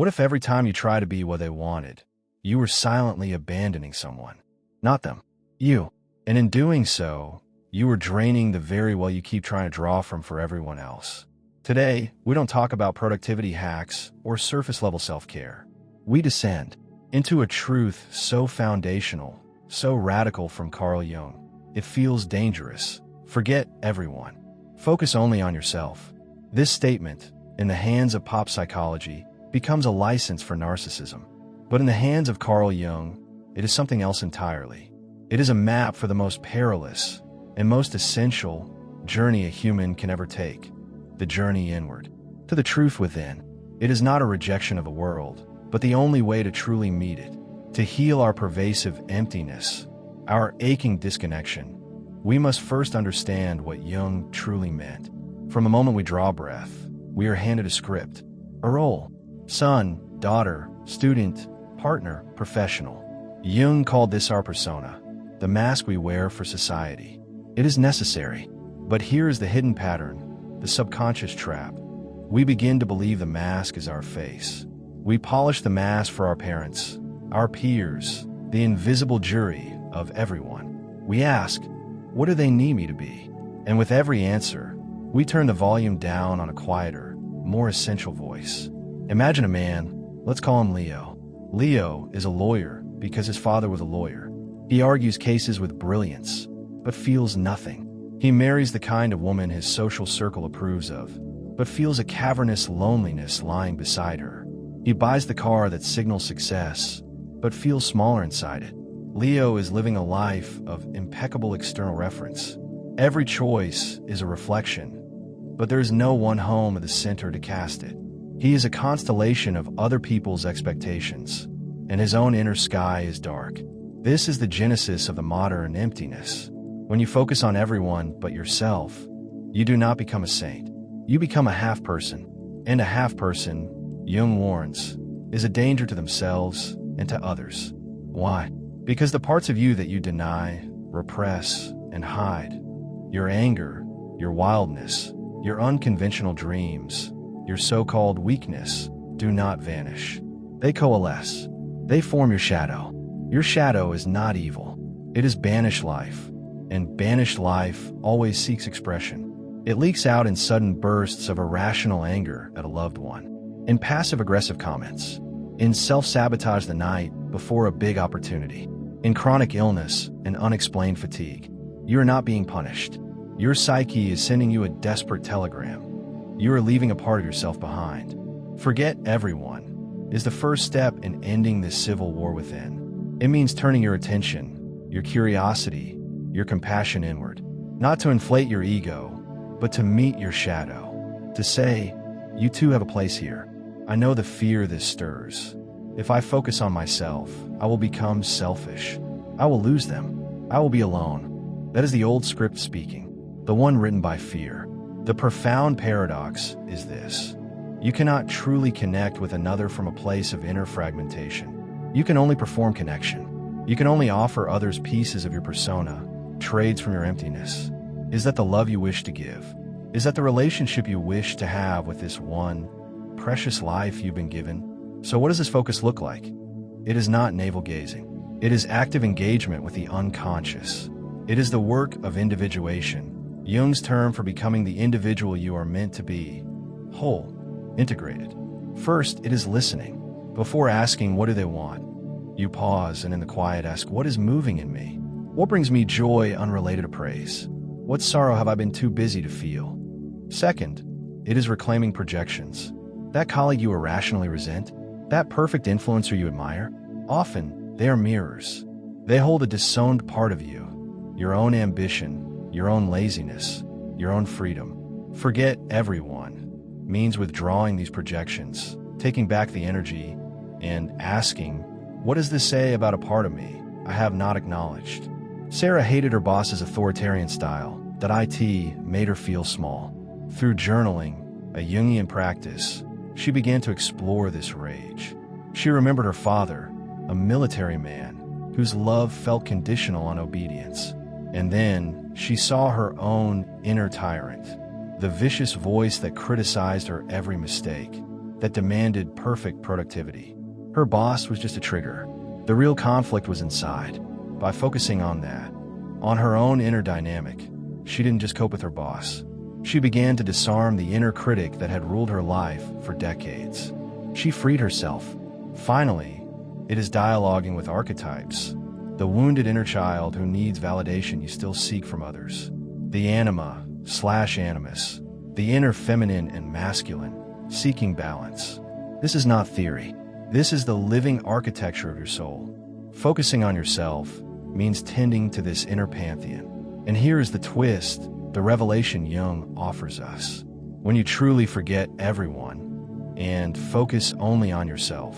What if every time you try to be what they wanted, you were silently abandoning someone? Not them. You. And in doing so, you were draining the very well you keep trying to draw from for everyone else. Today, we don't talk about productivity hacks or surface-level self-care. We descend into a truth so foundational, so radical from Carl Jung. It feels dangerous. Forget everyone. Focus only on yourself. This statement, in the hands of pop psychology, becomes a license for narcissism. But in the hands of Carl Jung, it is something else entirely. It is a map for the most perilous and most essential journey a human can ever take, the journey inward, to the truth within. It is not a rejection of the world, but the only way to truly meet it, to heal our pervasive emptiness, our aching disconnection. We must first understand what Jung truly meant. From the moment we draw breath, we are handed a script, a role: son, daughter, student, partner, professional. Jung called this our persona, the mask we wear for society. It is necessary, but here is the hidden pattern, the subconscious trap. We begin to believe the mask is our face. We polish the mask for our parents, our peers, the invisible jury of everyone. We ask, what do they need me to be? And with every answer, we turn the volume down on a quieter, more essential voice. Imagine a man, let's call him Leo. Leo is a lawyer because his father was a lawyer. He argues cases with brilliance, but feels nothing. He marries the kind of woman his social circle approves of, but feels a cavernous loneliness lying beside her. He buys the car that signals success, but feels smaller inside it. Leo is living a life of impeccable external reference. Every choice is a reflection, but there is no one home at the center to cast it. He is a constellation of other people's expectations, and his own inner sky is dark. This is the genesis of the modern emptiness. When you focus on everyone but yourself, you do not become a saint. You become a half-person, and a half-person, Jung warns, is a danger to themselves and to others. Why? Because the parts of you that you deny, repress, and hide, your anger, your wildness, your unconventional dreams, your so-called weakness, do not vanish. They coalesce. They form your shadow. Your shadow is not evil. It is banished life, and banished life always seeks expression. It leaks out in sudden bursts of irrational anger at a loved one, in passive-aggressive comments, in self-sabotage the night before a big opportunity, in chronic illness and unexplained fatigue. You are not being punished. Your psyche is sending you a desperate telegram. You are leaving a part of yourself behind. Forget everyone is the first step in ending this civil war within. It means turning your attention, your curiosity, your compassion inward, not to inflate your ego, but to meet your shadow, to say, you too have a place here. I know the fear this stirs. If I focus on myself, I will become selfish. I will lose them. I will be alone. That is the old script speaking, the one written by fear. The profound paradox is this: you cannot truly connect with another from a place of inner fragmentation. You can only perform connection. You can only offer others pieces of your persona, trades from your emptiness. Is that the love you wish to give? Is that the relationship you wish to have with this one precious life you've been given? So what does this focus look like? It is not navel-gazing. It is active engagement with the unconscious. It is the work of individuation, Jung's term for becoming the individual you are meant to be, whole, integrated. First, it is listening. Before asking what do they want, you pause and in the quiet ask, what is moving in me? What brings me joy unrelated to praise? What sorrow have I been too busy to feel? Second, it is reclaiming projections. That colleague you irrationally resent, that perfect influencer you admire, often they are mirrors. They hold a disowned part of you, your own ambition, your own laziness, your own freedom. Forget everyone means withdrawing these projections, taking back the energy, and asking, what does this say about a part of me I have not acknowledged? Sarah hated her boss's authoritarian style, that IT made her feel small. Through journaling, a Jungian practice, she began to explore this rage. She remembered her father, a military man, whose love felt conditional on obedience. And then she saw her own inner tyrant, the vicious voice that criticized her every mistake. that demanded perfect productivity. Her boss was just a trigger. The real conflict was inside. By focusing on that, on her own inner dynamic, she didn't just cope with her boss. She began to disarm the inner critic that had ruled her life for decades. She freed herself. Finally, it is dialoguing with archetypes. The wounded inner child who needs validation you still seek from others. The anima/animus. The inner feminine and masculine, seeking balance. This is not theory. This is the living architecture of your soul. Focusing on yourself means tending to this inner pantheon. And here is the twist, the revelation Jung offers us. When you truly forget everyone and focus only on yourself,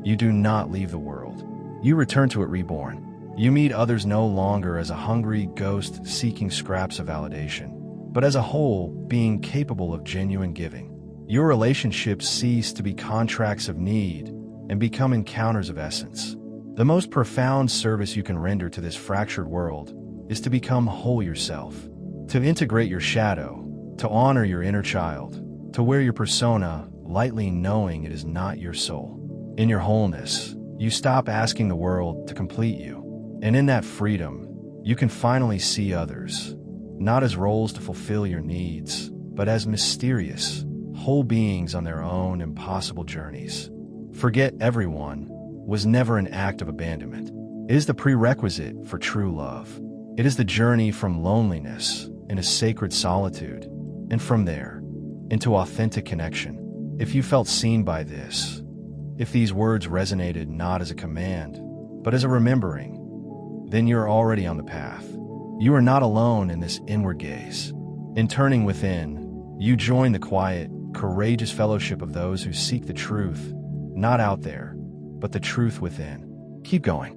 you do not leave the world. You return to it reborn. You meet others no longer as a hungry ghost seeking scraps of validation, but as a whole being capable of genuine giving. Your relationships cease to be contracts of need and become encounters of essence. The most profound service you can render to this fractured world is to become whole yourself, to integrate your shadow, to honor your inner child, to wear your persona lightly knowing it is not your soul. In your wholeness, you stop asking the world to complete you. And in that freedom, you can finally see others, not as roles to fulfill your needs, but as mysterious, whole beings on their own impossible journeys. Forget everyone was never an act of abandonment. It is the prerequisite for true love. It is the journey from loneliness in a sacred solitude, and from there, into authentic connection. If you felt seen by this, if these words resonated not as a command, but as a remembering, then you're already on the path. You are not alone in this inward gaze. In turning within, you join the quiet, courageous fellowship of those who seek the truth, not out there, but the truth within. Keep going.